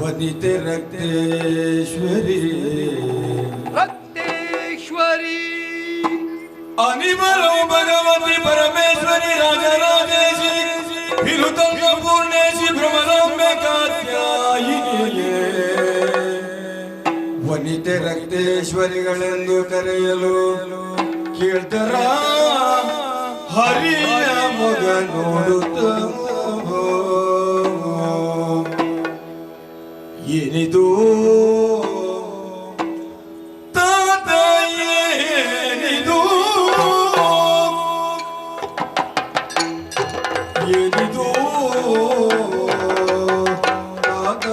वनिते रक्तेश्वरी अनिबलो भगवती परमेश्वरी राजराजेशी विनुतं पूर्णेशी भ्रमराम्बे कात्यायिनी वनिते रक्तेश्वरिगಳೆಂದು ಕರೆಯಲು ಕೀರ್ತರ ಹರಿಯ ಮಗ ನೋಡುತ್ತ ಏನಿದು ತಾತ ಏನಿದು ಏನಿದು ತಾತ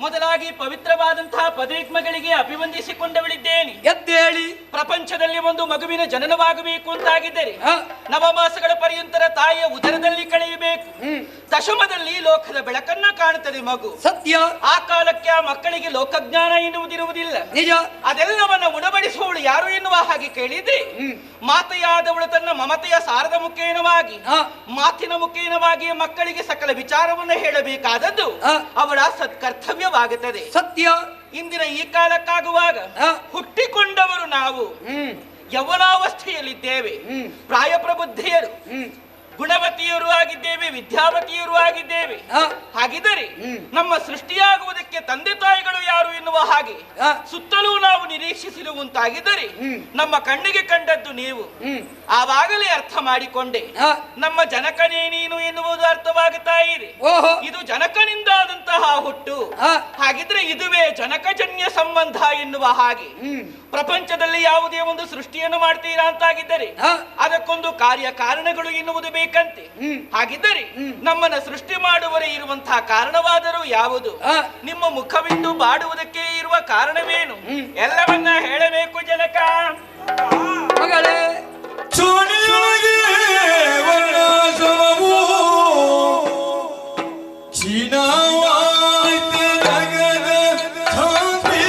ಮೊದಲಾಗಿ ಪವಿತ್ರವಾದಂತಹ ಪದವಿಗಳಿಗೆ ಅಭಿವಂದಿಸಿಕೊಂಡವಳಿದ್ದೇನೆ. ಎದ್ದೇಳಿ. ಪ್ರಪಂಚದಲ್ಲಿ ಒಂದು ಮಗುವಿನ ಜನನವಾಗಬೇಕು ಅಂತಾಗಿದ್ದರೆ ನವಮಾಸಗಳ ಪರ್ಯಂತರ ತಾಯಿಯ ಉದರದಲ್ಲಿ ಕಳೆಯಬೇಕು. ದಶಮದಲ್ಲಿ ಲೋಕದ ಬೆಳಕನ್ನ ಕಾಣುತ್ತದೆ ಮಗು. ಸತ್ಯ. ಆ ಕಾಲಕ್ಕೆ ಆ ಮಕ್ಕಳಿಗೆ ಲೋಕಜ್ಞಾನ ಎನ್ನುವುದಿರುವುದಿಲ್ಲ. ನಿಜ. ಅದೆಲ್ಲವನ್ನ ಉಣಬಡಿಸುವವಳು ಯಾರು ಎನ್ನುವ ಹಾಗೆ ಕೇಳಿದ್ರೆ ಮಾತೆಯಾದವಳು ತನ್ನ ಮಮತೆಯ ಸಾರದ ಮುಖೇನವಾಗಿ ಮಾತಿನ ಮುಖೇನವಾಗಿ ಮಕ್ಕಳಿಗೆ ಸಕಲ ವಿಚಾರವನ್ನು ಹೇಳಬೇಕಾದದ್ದು ಅವಳ ಸತ್ಕರ್ತವ್ಯವಾಗುತ್ತದೆ. ಸತ್ಯ. ಇಂದಿನ ಈ ಕಾಲಕ್ಕಾಗುವಾಗ ಹುಟ್ಟಿಕೊಂಡವರು ನಾವು ಯೌವನಾವಸ್ಥೆಯಲ್ಲಿದ್ದೇವೆ, ಪ್ರಾಯ ಪ್ರಬುದ್ಧಿಯರು, ಗುಣವತಿಯರು ಆಗಿದ್ದೇವೆ, ವಿದ್ಯಾವತಿಯರು ಆಗಿದ್ದೇವೆ. ಹಾಗಿದ್ದರೆ ನಮ್ಮ ಸೃಷ್ಟಿಯಾಗುವುದಕ್ಕೆ ತಂದೆ ತಾಯಿಗಳು ಯಾರು ಎನ್ನುವ ಹಾಗೆ ಸುತ್ತಲೂ ನಾವು ನಿರೀಕ್ಷಿಸಿರುವಂತಾಗಿದ್ದರೆ ನಮ್ಮ ಕಣ್ಣಿಗೆ ಕಂಡದ್ದು ನೀವು, ಆವಾಗಲೇ ಅರ್ಥ ಮಾಡಿಕೊಂಡೆ ನಮ್ಮ ಜನಕನೇ ನೀನು ಎನ್ನುವುದು ಅರ್ಥವಾಗುತ್ತಾ ಇದೆ. ಇದು ಜನಕನಿಂದಾದಂತಹ ಹುಟ್ಟು, ಹಾಗಿದ್ರೆ ಇದುವೇ ಜನಕಜನ್ಯ ಸಂಬಂಧ ಎನ್ನುವ ಹಾಗೆ. ಪ್ರಪಂಚದಲ್ಲಿ ಯಾವುದೇ ಒಂದು ಸೃಷ್ಟಿಯನ್ನು ಮಾಡ್ತೀರಾ ಅಂತಾಗಿದ್ದರೆ ಅದಕ್ಕೊಂದು ಕಾರ್ಯ ಕಾರಣಗಳು ಎನ್ನುವುದು ಬೇಕಂತೆ. ಹಾಗಿದ್ದರೆ ನಮ್ಮನ್ನ ಸೃಷ್ಟಿ ಮಾಡುವರೇ ಇರುವಂತಹ ಕಾರಣವಾದರೂ ಯಾವುದು? ನಿಮ್ಮ ಮುಖವಿಟ್ಟು ಬಾಡುವುದಕ್ಕೆ ಇರುವ ಕಾರಣವೇನು? ಎಲ್ಲವನ್ನ ಹೇಳಬೇಕು ಜನಕ. ಮಗಳೇ ಚೋಣಿಯೊಳಗೆ ವರ್ಣಾಶ್ರಮವು ಚೀನಾವಾಯ್ತೆ ಜಗದ ಶಾಂತಿ.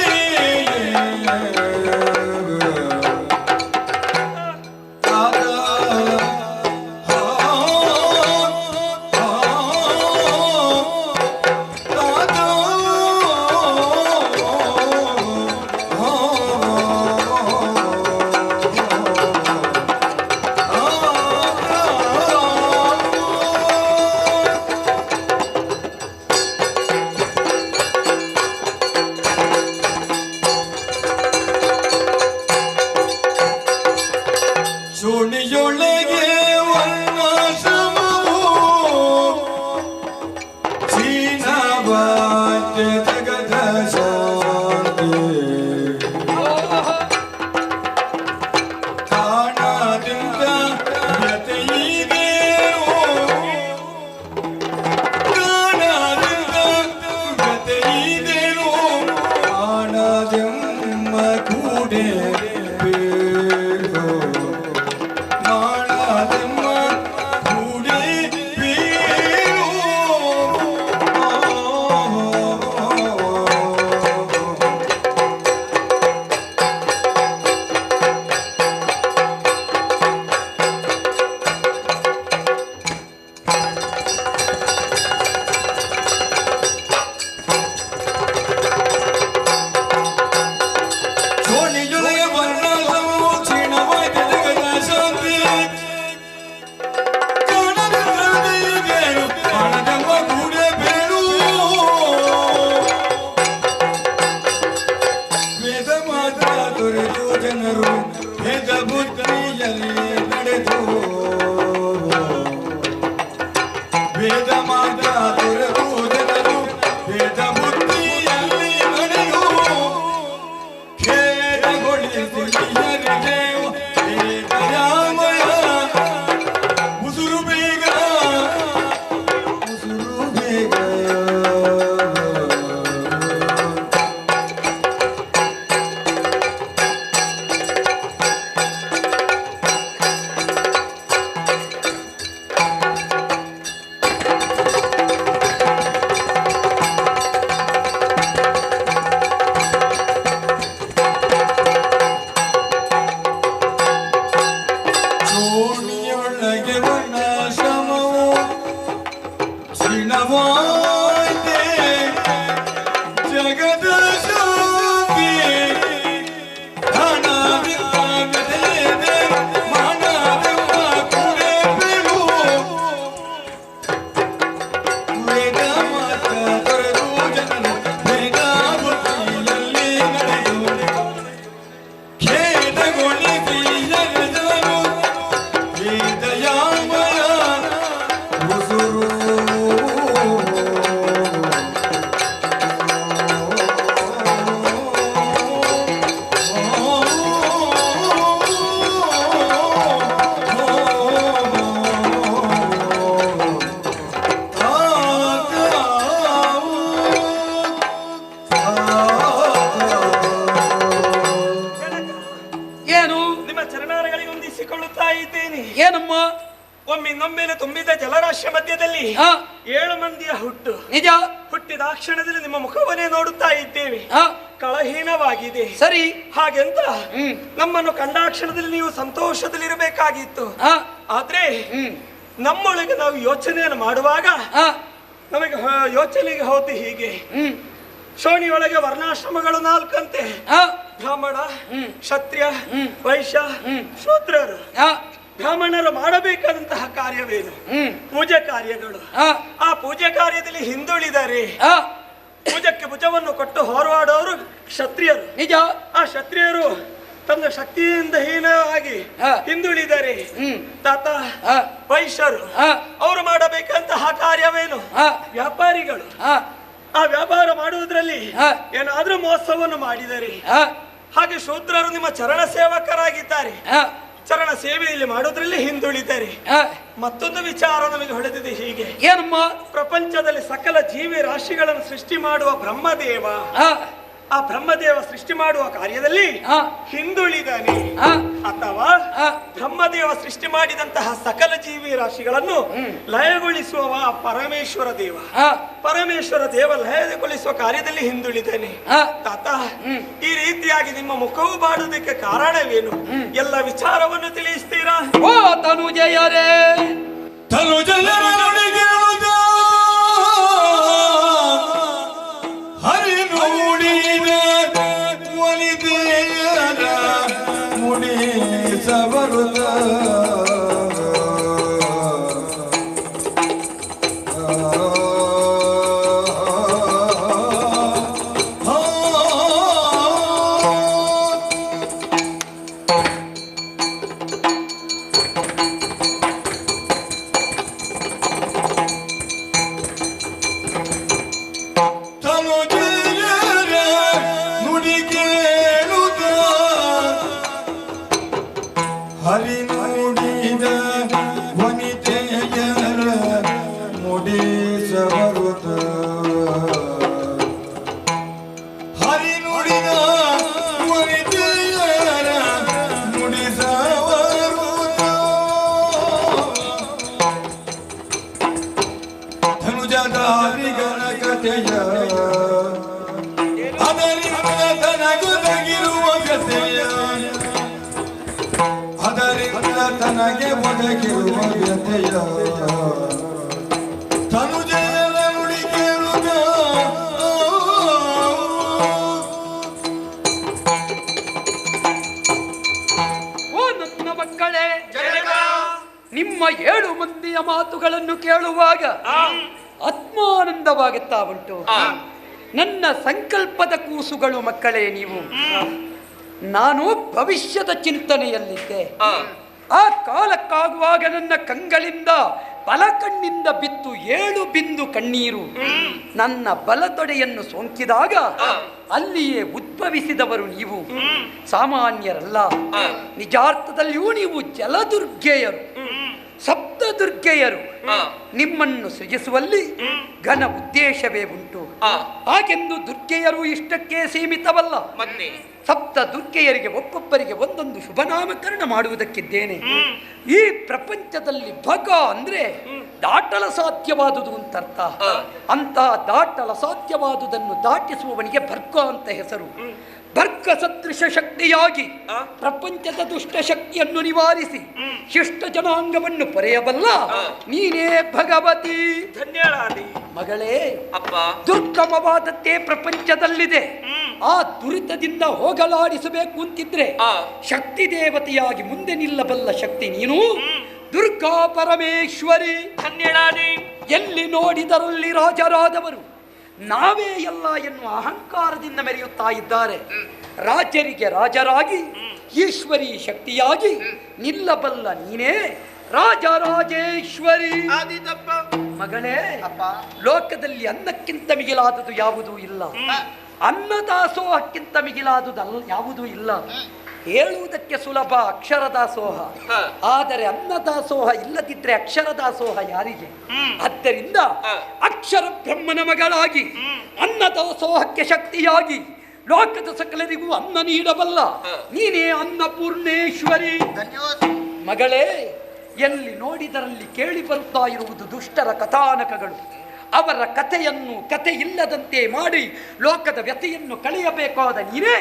ಚೋಣಿಯೊಳಗೆ ವರ್ಣಾಶ್ರಮವು ಚೀನಾವಾದ್ಯ ಜಗದ ಶಾಂತಿ. ಕಾಣದಿಂದ ವ್ಯತೆಯಿದೇನೋ, ಕಾಣದಿಂದ ವ್ಯತೆಯಿದೇನೋ, ಕಾಣದೆಮ್ಮ ಕೂಡೆ ಜನರು ಭೇದ ಬುದ್ಧಿಯಲ್ಲಿ ನಡೆದು ಭೇದ ಮಾತ್ರ ತೊರೆದು ಜನರು ಭೇದ ಬುದ್ಧಿಯಲ್ಲಿ ನಡೆದು ಖೇದಗೊಳಿಸಿ ದಯಾಮಯ ಉಸುರು ಬೇಗ ಉಸುರು ಬೇಗ. ಚೋಣಿಯೊಳಗೆ ವರ್ಣಾಶ್ರಮವು ಚೀನವಾಯ್ತೆ ಜಗದ ಶಾಂತಿ. ಹಣವಿಲ್ಲದೆ ಮಾನವೆಂಬ ಕುರೆ ಬೆಳು ವೇದ ಮಾತ ತೊರೆದು ಜನರು ಭೇದ ಬುದ್ಧಿಯಲ್ಲಿ ನಡೆದು ಖೇದಗೊಳಿಸಿ ಜನರು ದಯಾಮಯ ಉಸುರು. ಏನು? ನಿಮ್ಮ ಚರಣಾರಗಳಿಗೆ ಹೊಂದಿಸಿಕೊಳ್ಳುತ್ತಾ ಇದ್ದೇನೆ. ಏನಮ್ಮ? ಒಮ್ಮಿನೊಮ್ಮೆಲೆ ತುಂಬಿದ ಜಲರಾಶಿಯ ಮಧ್ಯದಲ್ಲಿ 7 ಮಂದಿಯ ಹುಟ್ಟು. ನಿಜ. ಹುಟ್ಟಿದ ಆ ಕ್ಷಣದಲ್ಲಿ ನಿಮ್ಮ ಮುಖವನ್ನೇ ನೋಡುತ್ತಾ ಇದ್ದೇವೆ. ಕಳಹೀನವಾಗಿದೆ. ಸರಿ. ಹಾಗೆಂತ ನಮ್ಮನ್ನು ಕಂಡ ಕ್ಷಣದಲ್ಲಿ ನೀವು ಸಂತೋಷದಲ್ಲಿರಬೇಕಾಗಿತ್ತು. ಆದ್ರೆ ನಮ್ಮೊಳಗೆ ನಾವು ಯೋಚನೆಯನ್ನು ಮಾಡುವಾಗ ನಮಗೆ ಯೋಚನೆಗೆ ಹೋದ ಹೀಗೆ. ಶೋಣಿಯೊಳಗೆ ವರ್ಣಾಶ್ರಮಗಳು 4 ಅಂತೆ. ಬ್ರಾಹ್ಮಣ, ಕ್ಷತ್ರಿಯ, ವೈಶ್ಯ, ಶೂದ್ರರು. ಬ್ರಾಹ್ಮಣರು ಮಾಡಬೇಕಾದಂತಹ ಕಾರ್ಯವೇನು? ಪೂಜೆ ಕಾರ್ಯಗಳು. ಆ ಪೂಜೆ ಕಾರ್ಯದಲ್ಲಿ ಹಿಂದುಳಿದರೆ ಭುಜಕ್ಕೆ ಭುಜವನ್ನು ಕೊಟ್ಟು ಹೋರಾಡೋರು ಕ್ಷತ್ರಿಯರು. ನಿಜ. ಆ ಕ್ಷತ್ರಿಯರು ತನ್ನ ಶಕ್ತಿಯಿಂದ ಹೀನವಾಗಿ ಹಿಂದುಳಿದರೆ ತಾತ ವೈಶ್ಯರು ಅವರು ಮಾಡಬೇಕಂತಹ ಕಾರ್ಯವೇನು? ವ್ಯಾಪಾರಿಗಳು ಆ ವ್ಯಾಪಾರ ಮಾಡುವುದರಲ್ಲಿ ಏನಾದ್ರೂ ಮೋಸವನ್ನು ಮಾಡಿದರೆ, ಹಾಗೆ ಶೂದ್ರರು ನಿಮ್ಮ ಚರಣ ಸೇವಕರಾಗಿದ್ದಾರೆ, ಚರಣ ಸೇವೆಯಲ್ಲಿ ಮಾಡೋದ್ರಲ್ಲಿ ಹಿಂದುಳಿದರೆ. ಮತ್ತೊಂದು ವಿಚಾರ ನಮಗೆ ಹೊಳೆದಿದೆ. ಹೀಗೆ ಏನಮ್ಮ? ಪ್ರಪಂಚದಲ್ಲಿ ಸಕಲ ಜೀವಿ ರಾಶಿಗಳನ್ನು ಸೃಷ್ಟಿ ಮಾಡುವ ಬ್ರಹ್ಮದೇವ, ಆ ಬ್ರಹ್ಮದೇವ ಸೃಷ್ಟಿ ಮಾಡುವ ಕಾರ್ಯದಲ್ಲಿ ಹಿಂದುಳಿದಾನೆ, ಅಥವಾ ಬ್ರಹ್ಮದೇವ ಸೃಷ್ಟಿ ಮಾಡಿದಂತಹ ಸಕಲ ಜೀವಿ ರಾಶಿಗಳನ್ನು ಲಯಗೊಳಿಸುವ ಪರಮೇಶ್ವರ ದೇವ, ಪರಮೇಶ್ವರ ದೇವ ಲಯಗೊಳಿಸುವ ಕಾರ್ಯದಲ್ಲಿ ಹಿಂದುಳಿದಾನೆ. ತಾತ, ಈ ರೀತಿಯಾಗಿ ನಿಮ್ಮ ಮುಖವು ಬಾಡುವುದಕ್ಕೆ ಕಾರಣವೇನು? ಎಲ್ಲ ವಿಚಾರವನ್ನು ತಿಳಿಸ್ತೀರಾ? ಓ ತನುಜಯರೇ, ತನುಜಯರ ನುಡಿಗೆ ಹರಿ ನುಡಿದ ಒಲಿದೆಯರ ಮುಡಿಸಬರುದ ಹರಿ ನುಡಿದ ವನಿತೆಯರ ಮುಡಿಸಬರುತ್ತ, ಹರಿ ನುಡಿದ ವನಿತೆಯರ ಮುಡಿಸಬರುತ್ತ. ಧನುಜಧಾರಿಗಳ ಕಥೆಯ ಅದರಿಂದ ತನಗೊದಗಿರುವ ವ್ಯಥೆಯ, ಅದರಿಂದ ತನಗೆ ಒದಗಿರುವ ವ್ಯಥೆಯ ತನುಜಯರ ನುಡಿ ಕೇಳುತ್ತ. ಓ ನನ್ನ ಮಕ್ಕಳೇ, ನಿಮ್ಮ 7 ಮಂದಿಯ ಮಾತುಗಳನ್ನು ಕೇಳುವಾಗ ಆತ್ಮಾನಂದವಾಗುತ್ತಾ ಉಂಟು. ನನ್ನ ಸಂಕಲ್ಪದ ಕೂಸುಗಳು ಮಕ್ಕಳೇ ನೀವು. ನಾನು ಭವಿಷ್ಯದ ಚಿಂತನೆಯಲ್ಲಿದ್ದೆ. ಆ ಕಾಲಕ್ಕಾಗುವಾಗ ನನ್ನ ಕಂಗಳಿಂದ ಬಲಕಣ್ಣಿಂದ ಬಿತ್ತು 7 ಬಿಂದು ಕಣ್ಣೀರು ನನ್ನ ಬಲತೊಡೆಯನ್ನು ಸೋಂಕಿದಾಗ ಅಲ್ಲಿಯೇ ಉದ್ಭವಿಸಿದವರು ನೀವು. ಸಾಮಾನ್ಯರಲ್ಲ, ನಿಜಾರ್ಥದಲ್ಲಿಯೂ ನೀವು ಜಲದುರ್ಗೆಯರು, ಸಪ್ತದುರ್ಗೆಯರು. ನಿಮ್ಮನ್ನು ಸೃಜಿಸುವಲ್ಲಿ ಘನ ಉದ್ದೇಶವೇ ಉಂಟು. ಹಾಗೆಂದು ದುರ್ಗೆಯರು ಇಷ್ಟಕ್ಕೆ ಸೀಮಿತವಲ್ಲ. ಸಪ್ತ ದುರ್ಗೆಯರಿಗೆ ಒಬ್ಬೊಬ್ಬರಿಗೆ ಒಂದೊಂದು ಶುಭನಾಮಕರಣ ಮಾಡುವುದಕ್ಕಿದ್ದೇನೆ. ಈ ಪ್ರಪಂಚದಲ್ಲಿ ಭಗ ಅಂದ್ರೆ ದಾಟಲ ಸಾಧ್ಯವಾದುದು ಅಂತ ಅರ್ಥ. ಅಂತಹ ದಾಟಲ ಸಾಧ್ಯವಾದುದನ್ನು ದಾಟಿಸುವವನಿಗೆ ಭರ್ಗ ಅಂತ ಹೆಸರು. ಭರ್ಗ ಸದೃಶ ಶಕ್ತಿಯಾಗಿ ಪ್ರಪಂಚದ ದುಷ್ಟ ಶಕ್ತಿಯನ್ನು ನಿವಾರಿಸಿ ಶಿಷ್ಟ ಜನಾಂಗವನ್ನು ಪೊರೆಯಬಲ್ಲ ನೀನೇ ಭಗವತಿ. ಧನ್ಯಳಾದಿ ಮಗಳೇ. ದುರ್ಗಮವಾದದ್ದೇ ಪ್ರಪಂಚದಲ್ಲಿದೆ. ಆ ದುರಿತದಿಂದ ಹೋಗಲಾಡಿಸಬೇಕು ಅಂತಿದ್ರೆ ಶಕ್ತಿ ದೇವತೆಯಾಗಿ ಮುಂದೆ ನಿಲ್ಲಬಲ್ಲ ಶಕ್ತಿ ನೀನು. ದುರ್ಗಾ ಪರಮೇಶ್ವರಿ ಧನ್ಯಳಾದಿ. ಎಲ್ಲಿ ನೋಡಿದರಲ್ಲಿ ರಾಜರಾದವರು ನಾವೇ ಎಲ್ಲ ಎನ್ನುವ ಅಹಂಕಾರದಿಂದ ಮೆರೆಯುತ್ತಾ ಇದ್ದಾರೆ. ರಾಜರಿಗೆ ರಾಜರಾಗಿ ಈಶ್ವರಿ ಶಕ್ತಿಯಾಗಿ ನಿಲ್ಲಬಲ್ಲ ನೀನೇ ರಾಜರಾಜೇಶ್ವರಿ. ಮಗಳೇ, ಲೋಕದಲ್ಲಿ ಅನ್ನಕ್ಕಿಂತ ಮಿಗಿಲಾದುದು ಯಾವುದೂ ಇಲ್ಲ. ಅನ್ನದಾಸೋಹಕ್ಕಿಂತ ಮಿಗಿಲಾದುದು ಯಾವುದೂ ಇಲ್ಲ. ಹೇಳುವುದಕ್ಕೆ ಸುಲಭ ಅಕ್ಷರದಾಸೋಹ, ಆದರೆ ಅನ್ನದಾಸೋಹ ಇಲ್ಲದಿದ್ರೆ ಅಕ್ಷರದಾಸೋಹ ಯಾರಿಗೆ? ಆದ್ದರಿಂದ ಅಕ್ಷರ ಬ್ರಹ್ಮನ ಮಗಳಾಗಿ ಅನ್ನದಾಸೋಹಕ್ಕೆ ಶಕ್ತಿಯಾಗಿ ಲೋಕದ ಸಕಲರಿಗೂ ಅನ್ನ ನೀಡಬಲ್ಲ ನೀನೇ ಅನ್ನಪೂರ್ಣೇಶ್ವರಿ. ಮಗಳೇ, ಎಲ್ಲಿ ನೋಡಿದರಲ್ಲಿ ಕೇಳಿ ಬರುತ್ತಾ ಇರುವುದು ದುಷ್ಟರ ಕಥಾನಕಗಳು. ಅವರ ಕಥೆಯನ್ನು ಕಥೆ ಇಲ್ಲದಂತೆ ಮಾಡಿ ಲೋಕದ ವ್ಯಥೆಯನ್ನು ಕಳೆಯಬೇಕಾದ ನೀನೇ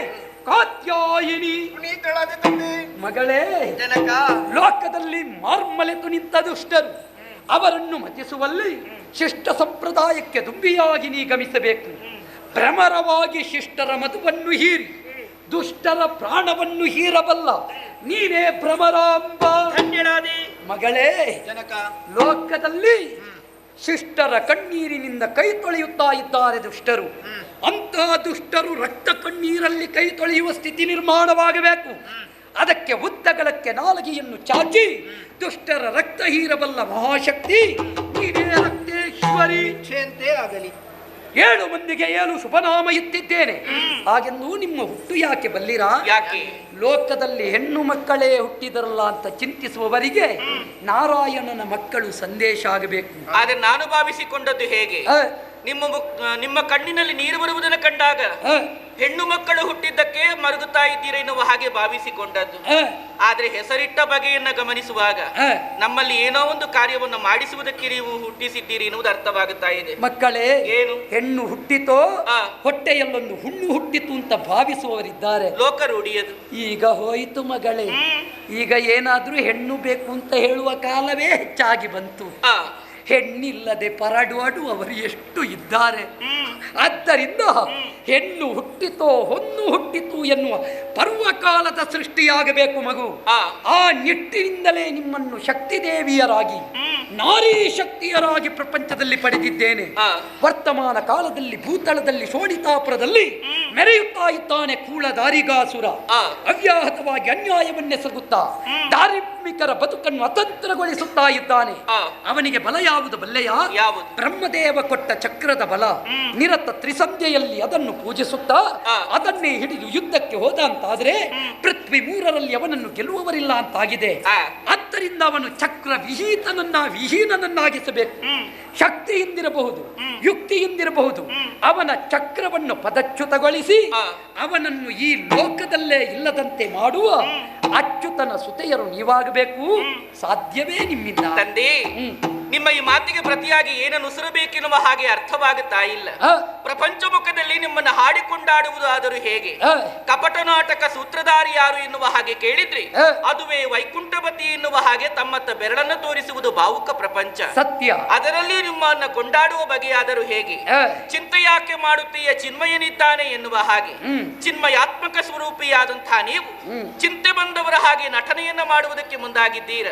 ಕಾತ್ಯಾಯಿನಿ. ಮಗಳೇ, ಲೋಕದಲ್ಲಿ ಮಾರ್ಮಲೆತು ನಿಂತ ದುಷ್ಟರು ಅವರನ್ನು ಮತಿಸುವಲ್ಲಿ ಶಿಷ್ಟ ಸಂಪ್ರದಾಯಕ್ಕೆ ದುಂಬಿಯಾಗಿ ನೀ ಗಮಿಸಬೇಕು. ಭ್ರಮರವಾಗಿ ಶಿಷ್ಟರ ಮಧುವನ್ನು ಹೀರಿ ದುಷ್ಟರ ಪ್ರಾಣವನ್ನು ಹೀರಬಲ್ಲ ನೀನೇ ಭ್ರಮರಾಂಬ. ಮಗಳೇ, ಲೋಕದಲ್ಲಿ ಶಿಷ್ಟರ ಕಣ್ಣೀರಿನಿಂದ ಕೈ ತೊಳೆಯುತ್ತಾ ಇದ್ದಾರೆ ದುಷ್ಟರು. ಅಂತಹ ದುಷ್ಟರು ರಕ್ತ ಕಣ್ಣೀರಲ್ಲಿ ಕೈ ತೊಳೆಯುವ ಸ್ಥಿತಿ ನಿರ್ಮಾಣವಾಗಬೇಕು. ಅದಕ್ಕೆ ಉದ್ದಗಳಕ್ಕೆ ನಾಲಗೆಯನ್ನು ಚಾಚಿ ದುಷ್ಟರ ರಕ್ತ ಹೀರಬಲ್ಲ ಮಹಾಶಕ್ತಿ ನೀನೇ ರಕ್ತೇಶ್ವರಿ ಕ್ಷೇಂತೆ ಆಗಲಿ. 7 ಮಂದಿಗೆ 7 ಶುಭನಾಮ ಇತ್ತಿದ್ದೇನೆ. ಹಾಗೆಂದು ನಿಮ್ಮ ಹುಟ್ಟು ಯಾಕೆ ಬಲ್ಲಿರಾ? ಯಾಕೆ? ಲೋಕದಲ್ಲಿ ಹೆಣ್ಣು ಮಕ್ಕಳೇ ಹುಟ್ಟಿದರಲ್ಲ ಅಂತ ಚಿಂತಿಸುವವರಿಗೆ ನಾರಾಯಣನ ಮಕ್ಕಳು ಸಂದೇಶ ಆಗಬೇಕು. ಆದ್ರೆ ನಾನು ಭಾವಿಸಿಕೊಂಡದ್ದು ಹೇಗೆ, ನಿಮ್ಮ ಕಣ್ಣಿನಲ್ಲಿ ನೀರು ಬರುವುದನ್ನು ಕಂಡಾಗ ಹೆಣ್ಣು ಮಕ್ಕಳು ಹುಟ್ಟಿದ್ದಕ್ಕೆ ಮರುಗುತ್ತಾ ಇದ್ದೀರಾ ಎನ್ನುವ ಹಾಗೆ ಭಾವಿಸಿಕೊಂಡದ್ದು. ಆದ್ರೆ ಹೆಸರಿಟ್ಟ ಬಗೆಯನ್ನ ಗಮನಿಸುವಾಗ ನಮ್ಮಲ್ಲಿ ಏನೋ ಒಂದು ಕಾರ್ಯವನ್ನು ಮಾಡಿಸುವುದಕ್ಕೆ ನೀವು ಹುಟ್ಟಿಸಿದ್ದೀರಿ ಎನ್ನುವುದು ಅರ್ಥವಾಗುತ್ತಾ ಇದೆ. ಮಕ್ಕಳೇ, ಏನು ಹೆಣ್ಣು ಹುಟ್ಟಿತೋ ಹೊಟ್ಟೆಯಲ್ಲೊಂದು ಹುಣ್ಣು ಹುಟ್ಟಿತು ಅಂತ ಭಾವಿಸುವವರಿದ್ದಾರೆ. ಲೋಕ ರೂಢಿಯದು. ಈಗ ಹೋಯಿತು ಮಗಳೇ, ಈಗ ಏನಾದ್ರೂ ಹೆಣ್ಣು ಬೇಕು ಅಂತ ಹೇಳುವ ಕಾಲವೇ ಹೆಚ್ಚಾಗಿ ಬಂತು. ಹೆಣ್ಣಿಲ್ಲದೆ ಪರಡುವರು ಎಷ್ಟು ಇದ್ದಾರೆ. ಆದ್ದರಿಂದ ಹೆಣ್ಣು ಹುಟ್ಟಿತೋ ಹೊನ್ನು ಹುಟ್ಟಿತು ಎನ್ನುವ ಪರ್ವಕಾಲದ ಸೃಷ್ಟಿಯಾಗಬೇಕು ಮಗು. ಆ ನಿಟ್ಟಿನಿಂದಲೇ ನಿಮ್ಮನ್ನು ಶಕ್ತಿ ದೇವಿಯರಾಗಿ ನಾರೀ ಶಕ್ತಿಯರಾಗಿ ಪ್ರಪಂಚದಲ್ಲಿ ಪಡೆದಿದ್ದೇನೆ. ವರ್ತಮಾನ ಕಾಲದಲ್ಲಿ ಭೂತಳದಲ್ಲಿ ಶೋಣಿತಾಪುರದಲ್ಲಿ ಮೆರೆಯುತ್ತಾ ಇದ್ದಾನೆ ಕೂಳದಾರಿಗಾಸುರ. ಅವ್ಯಾಹತವಾಗಿ ಅನ್ಯಾಯವನ್ನೆಸಗುತ್ತಾ ಧಾರ್ಮಿಕರ ಬದುಕನ್ನು ಅತಂತ್ರಗೊಳಿಸುತ್ತಾ ಇದ್ದಾನೆ. ಅವನಿಗೆ ಬಲ ಯಾವುದು ಬಲ್ಲೆಯ? ಬ್ರಹ್ಮದೇವ ಕೊಟ್ಟ ಚಕ್ರದ ಬಲ. ನಿರತ ತ್ರಿಸಂಧ್ಯೆಯಲ್ಲಿ ಅದನ್ನು ಪೂಜಿಸುತ್ತಾ ಅದನ್ನೇ ಹಿಡಿದು ಯುದ್ಧಕ್ಕೆ ಹೋದ ಅಂತಾದ್ರೆ ಪೃಥ್ವಿ 3ರಲ್ಲಿ ಅವನನ್ನು ಗೆಲ್ಲುವವರಿಲ್ಲ ಅಂತಾಗಿದೆ. ಆದ್ದರಿಂದ ಅವನು ಚಕ್ರ ವಿಹೀನನನ್ನಾಗಿಸಬೇಕು. ಶಕ್ತಿಯಿಂದಿರಬಹುದು, ಯುಕ್ತಿಯಿಂದಿರಬಹುದು. ಅವನ ಚಕ್ರವನ್ನು ಪದಚ್ಯುತಗೊಳಿಸಿ ಅವನನ್ನು ಈ ಲೋಕದಲ್ಲೇ ಇಲ್ಲದಂತೆ ಮಾಡುವ ಅಚ್ಯುತನ ಸುತೆಯರು ನೀವಾಗಬೇಕು. ಸಾಧ್ಯವೇ ನಿಮ್ಮಿಂದ? ತಂದೆ, ನಿಮ್ಮ ಈ ಮಾತಿಗೆ ಪ್ರತಿಯಾಗಿ ಏನನ್ನು ಉಸಿರಬೇಕೆನ್ನುವ ಹಾಗೆ ಅರ್ಥವಾಗುತ್ತಾ ಇಲ್ಲ. ಪ್ರಪಂಚ ಮುಖದಲ್ಲಿ ನಿಮ್ಮನ್ನು ಹಾಡಿಕೊಂಡಾಡುವುದು ಆದರೂ ಹೇಗೆ? ಕಪಟ ನಾಟಕ ಸೂತ್ರಧಾರಿ ಯಾರು ಎನ್ನುವ ಹಾಗೆ ಕೇಳಿದ್ರಿ, ಅದುವೇ ವೈಕುಂಠಪತಿ ಎನ್ನುವ ಹಾಗೆ ತಮ್ಮತ್ತ ಬೆರಳನ್ನು ತೋರಿಸುವುದು ಭಾವುಕ ಪ್ರಪಂಚ. ಸತ್ಯ. ಅದರಲ್ಲಿ ನಿಮ್ಮನ್ನ ಕೊಂಡಾಡುವ ಬಗೆಯಾದರೂ ಹೇಗೆ? ಚಿಂತೆ ಯಾಕೆ ಮಾಡುತ್ತೀಯ, ಚಿನ್ಮಯನಿದ್ದಾನೆ ಎನ್ನುವ ಹಾಗೆ ಚಿನ್ಮಯಾತ್ಮಕ ಸ್ವರೂಪಿಯಾದಂತಹ ನೀವು ಚಿಂತೆ ಬಂದವರ ಹಾಗೆ ನಟನೆಯನ್ನ ಮಾಡುವುದಕ್ಕೆ ಮುಂದಾಗಿದ್ದೀರ.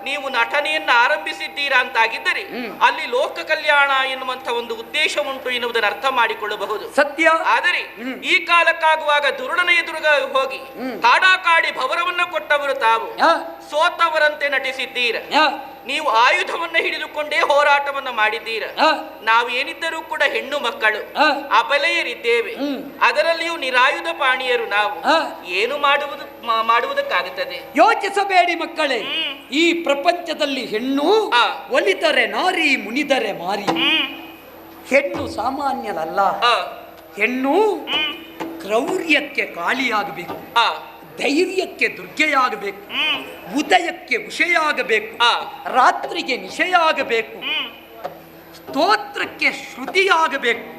ನೀವು ನಟನೆಯನ್ನ ಆರಂಭಿಸಿದ್ದೀರಾ ಅಂತಾಗಿದ್ದರೆ ಅಲ್ಲಿ ಲೋಕ ಕಲ್ಯಾಣ ಎನ್ನುವಂತ ಒಂದು ಉದ್ದೇಶ ಉಂಟು ಎನ್ನುವುದನ್ನು ಅರ್ಥ ಮಾಡಿಕೊಳ್ಳಬಹುದು. ಸತ್ಯ. ಆದರೆ ಈ ಕಾಲಕ್ಕಾಗುವಾಗ ದುರುಳನ ಎದುರುಗ ಹೋಗಿ ಕಾಡಾಕಾಡಿ ಭವರವನ್ನು ಕೊಟ್ಟವರು ತಾವು ಸೋತವರಂತೆ ನಟಿಸಿದ್ದೀರ. ನೀವು ಆಯುಧವನ್ನ ಹಿಡಿದುಕೊಂಡೇ ಹೋರಾಟವನ್ನ ಮಾಡಿದ್ದೀರ. ನಾವು ಏನಿದ್ದರೂ ಕೂಡ ಹೆಣ್ಣು ಮಕ್ಕಳು, ಅಬಲೆಯರಿದ್ದೇವೆ. ಅದರಲ್ಲಿಯೂ ನಿರಾಯುಧ ಪಾಣಿಯರು ನಾವು. ಏನು ಮಾಡುವುದಕ್ಕಾಗುತ್ತದೆ? ಯೋಚಿಸಬೇಡಿ ಮಕ್ಕಳೇ. ಈ ಪ್ರಪಂಚದಲ್ಲಿ ಹೆಣ್ಣು ಒಲಿದರೆ ನಾರಿ, ಮುನಿದರೆ ಮಾರಿ. ಹೆಣ್ಣು ಸಾಮಾನ್ಯನಲ್ಲ. ಹೆಣ್ಣು ಕ್ರೌರ್ಯಕ್ಕೆ ಕಾಳಿಯಾಗಬೇಕು, ಧೈರ್ಯಕ್ಕೆ ದುರ್ಗೆಯಾಗಬೇಕು, ಉದಯಕ್ಕೆ ಉಷೆಯಾಗಬೇಕು, ರಾತ್ರಿಗೆ ನಿಶೆಯಾಗಬೇಕು, ಸ್ತೋತ್ರಕ್ಕೆ ಶ್ರುತಿಯಾಗಬೇಕು,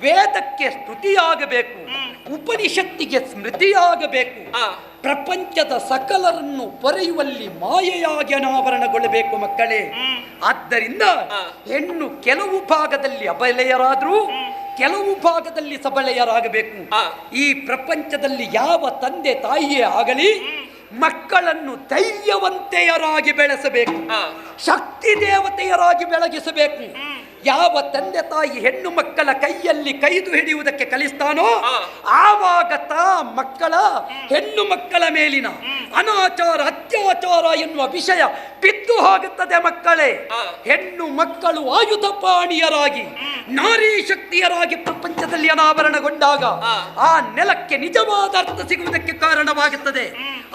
ವೇದಕ್ಕೆ ಸ್ತುತಿಯಾಗಬೇಕು, ಉಪನಿಷತ್ತಿಗೆ ಸ್ಮೃತಿಯಾಗಬೇಕು, ಪ್ರಪಂಚದ ಸಕಲರನ್ನು ಪೊರೆಯುವಲ್ಲಿ ಮಾಯೆಯಾಗಿ ಅನಾವರಣಗೊಳ್ಳಬೇಕು ಮಕ್ಕಳೇ. ಆದ್ದರಿಂದ ಹೆಣ್ಣು ಕೆಲವು ಭಾಗದಲ್ಲಿ ಅಬಲೆಯರಾದರೂ ಕೆಲವು ಭಾಗದಲ್ಲಿ ಸಬಲೆಯರಾಗಬೇಕು. ಈ ಪ್ರಪಂಚದಲ್ಲಿ ಯಾವ ತಂದೆ ತಾಯಿಯೇ ಆಗಲಿ ಮಕ್ಕಳನ್ನು ಧೈರ್ಯವಂತೆಯರಾಗಿ ಬೆಳೆಸಬೇಕು, ಶಕ್ತಿ ದೇವತೆಯರಾಗಿ ಬೆಳಗಿಸಬೇಕು. ಯಾವ ತಂದೆ ತಾಯಿ ಹೆಣ್ಣು ಮಕ್ಕಳ ಕೈಯಲ್ಲಿ ಕೈದು ಹಿಡಿಯುವುದಕ್ಕೆ ಕಲಿಸ್ತಾನೋ ಆವಾಗ ಮಕ್ಕಳ ಹೆಣ್ಣು ಮಕ್ಕಳ ಮೇಲಿನ ಅನಾಚಾರ ಅತ್ಯಾಚಾರ ಎನ್ನುವ ವಿಷಯ ಬಿದ್ದು ಹೋಗುತ್ತದೆ ಮಕ್ಕಳೇ. ಹೆಣ್ಣು ಮಕ್ಕಳು ಆಯುಧ ಪಾಣಿಯರಾಗಿ ನಾರೀ ಶಕ್ತಿಯರಾಗಿ ಪ್ರಪಂಚದಲ್ಲಿ ಅನಾವರಣಗೊಂಡಾಗ ಆ ನೆಲಕ್ಕೆ ನಿಜವಾದ ಅರ್ಥ ಸಿಗುವುದಕ್ಕೆ ಕಾರಣವಾಗುತ್ತದೆ.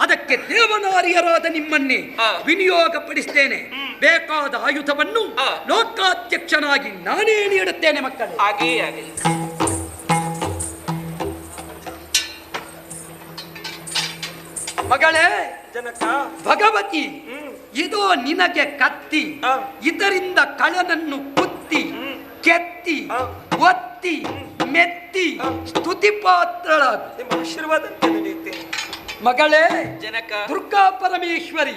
ಅದಕ್ಕೆ ದೇವನಾರಿಯರಾದ ನಿಮ್ಮನ್ನೇ ವಿನಿಯೋಗ ಪಡಿಸ್ತೇನೆ. ಬೇಕಾದ ಆಯುಧವನ್ನು ಲೋಕಾಧ್ಯಕ್ಷನಾಗಿ ನಾನೇ ನೀಡುತ್ತೇನೆ ಮಕ್ಕಳು. ಹಾಗೆಯೇ ಆಗಲಿ. ಮಗಳೇ ಜನಕ, ಭಗವತಿ, ಇದು ನಿನಗೆ ಕತ್ತಿ. ಇದರಿಂದ ಕಳನನ್ನು ಕುತ್ತಿ ಕೆತ್ತಿ ಒತ್ತಿ ಮೆತ್ತಿ ಸ್ತುತಿ ಪಾತ್ರಳಾಗು. ನಿಮ್ಮ ಆಶೀರ್ವಾದ ನಡೆಯುತ್ತೇನೆ ಮಗಳೇ. ಜನಕ, ದುರ್ಗಾ ಪರಮೇಶ್ವರಿ,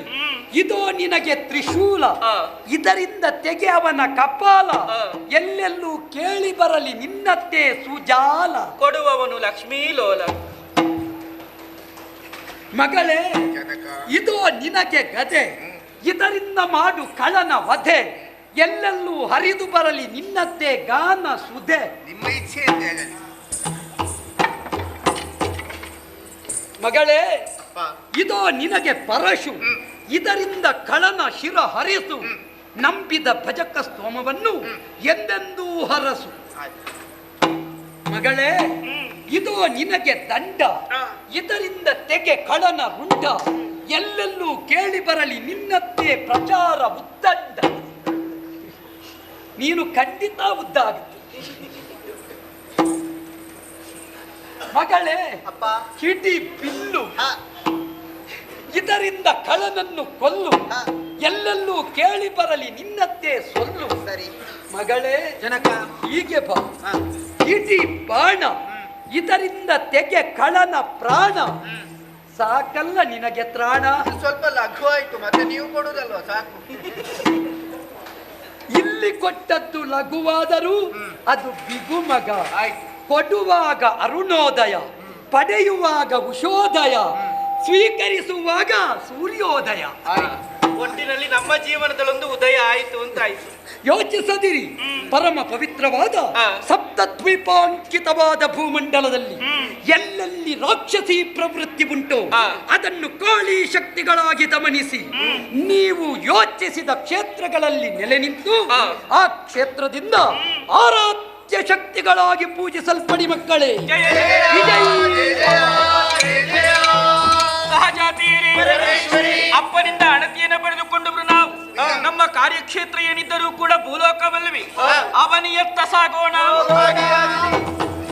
ಇದು ನಿನಗೆ ತ್ರಿಶೂಲ. ಇದರಿಂದ ತೆಗೆ ಅವನ ಕಪಾಲ. ಎಲ್ಲೆಲ್ಲೂ ಕೇಳಿ ಬರಲಿ ನಿನ್ನತ್ತೆ ಸುಜಾಲ. ಕೊಡುವವನು ಲಕ್ಷ್ಮೀ ಲೋಲ. ಮಗಳೇ, ಇದು ನಿನಗೆ ಗದೆ. ಇದರಿಂದ ಮಾಡು ಕಳನ ವಧೆ. ಎಲ್ಲೆಲ್ಲೂ ಹರಿದು ಬರಲಿ ನಿನ್ನದ್ದೇ ಗಾನ ಸುಧೆ. ನಿಮ್ಮ ಇಚ್ಛೆ ಎಂದೇ ಆಗಲಿ. ಮಗಳೇ, ಅಪ್ಪ ಇದೋ ನಿನಗೆ ಪರಶು, ಇದರಿಂದ ಕಳನ ಶಿರ ಹರಿಸು, ನಂಬಿದ ಭಜಕ ಸ್ತೋಮವನ್ನು ಎಂದೆಂದೂ ಹರಸು. ಆಯ್ತು. ಮಗಳೇ, ಇದೋ ನಿನಗೆ ದಂಡ, ಇದರಿಂದ ತೆಗೆ ಕಳನ ರುಂಡ, ಎಲ್ಲೆಲ್ಲೂ ಕೇಳಿ ಬರಲಿ ನಿನ್ನದ್ದೇ ಪ್ರಚಾರ ಉದ್ದಂಡ. ನೀನು ಖಂಡಿತ ಉದ್ದಾಗುತ್ತೆ ಮಗಳೇ. ಅಪ್ಪ ಹಿಡಿ ಬಿಲ್ಲು, ಹ, ಇದರಿಂದ ಕಳನನ್ನು ಕೊಲ್ಲು, ಹ. ಎಲ್ಲೆಲ್ಲೂ ಕೇಳಿ ಬರಲಿ ನಿನ್ನದ್ದೇ ಸೊಲ್ಲು. ಸರಿ ಮಗಳೇ, ಜನಕ ಹೀಗೆ ಬಾ. ಹ, ಇಡೀ ಬಾಣ, ಇದರಿಂದ ತೆಗೆ ಕಳನ ಪ್ರಾಣ, ಸಾಕಲ್ಲ ನಿನಗೆ ತ್ರಾಣ. ಇದು ಸ್ವಲ್ಪ ಲಘು ಆಯ್ತು, ಮತ್ತೆ ನೀವು ಕೊಡುದಲ್ವಾ, ಸಾಕು. ಇಲ್ಲಿ ಕೊಟ್ಟದ್ದು ಲಘುವಾದರೂ ಅದು ಬಿಗು ಮಗ. ಆಯ್ತು. ಕೊಡುವಾಗ ಅರುಣೋದಯ, ಪಡೆಯುವಾಗ ಉಷೋದಯ, ಸ್ವೀಕರಿಸುವಾಗ ಸೂರ್ಯೋದಯ. ಆಯ್ತು. ಒಟ್ಟಿನಲ್ಲಿ ನಮ್ಮ ಜೀವನದಲ್ಲೊಂದು ಉದಯ ಆಯಿತು ಅಂತ ಆಯ್ತು. ಯೋಚಿಸದಿರಿ, ಪರಮ ಪವಿತ್ರವಾದ ಸಪ್ತದ್ವೀಪಾಂಕಿತವಾದ ಭೂಮಂಡಲದಲ್ಲಿ ಎಲ್ಲೆಲ್ಲಿ ರಾಕ್ಷಸಿ ಪ್ರವೃತ್ತಿ ಉಂಟು ಅದನ್ನು ಕಾಳಿ ಶಕ್ತಿಗಳಾಗಿ ಗಮನಿಸಿ ನೀವು ಯೋಚಿಸಿದ ಕ್ಷೇತ್ರಗಳಲ್ಲಿ ನೆಲೆ ನಿಂತು ಆ ಕ್ಷೇತ್ರದಿಂದ ಆರಾಧ್ಯ ಶಕ್ತಿಗಳಾಗಿ ಪೂಜಿಸಲ್ಪಡಿ ಮಕ್ಕಳೇ. ಸಹಜಾತಿಯರೇ, ಅಪ್ಪನಿಂದ ಅಣತಿಯನ್ನು ಪಡೆದುಕೊಂಡವರು ನಾವು. ನಮ್ಮ ಕಾರ್ಯಕ್ಷೇತ್ರ ಏನಿದ್ದರೂ ಕೂಡ ಭೂಲೋಕವಲ್ಲವೇ, ಅವನಿಯತ್ತ ಸಾಗೋಣ.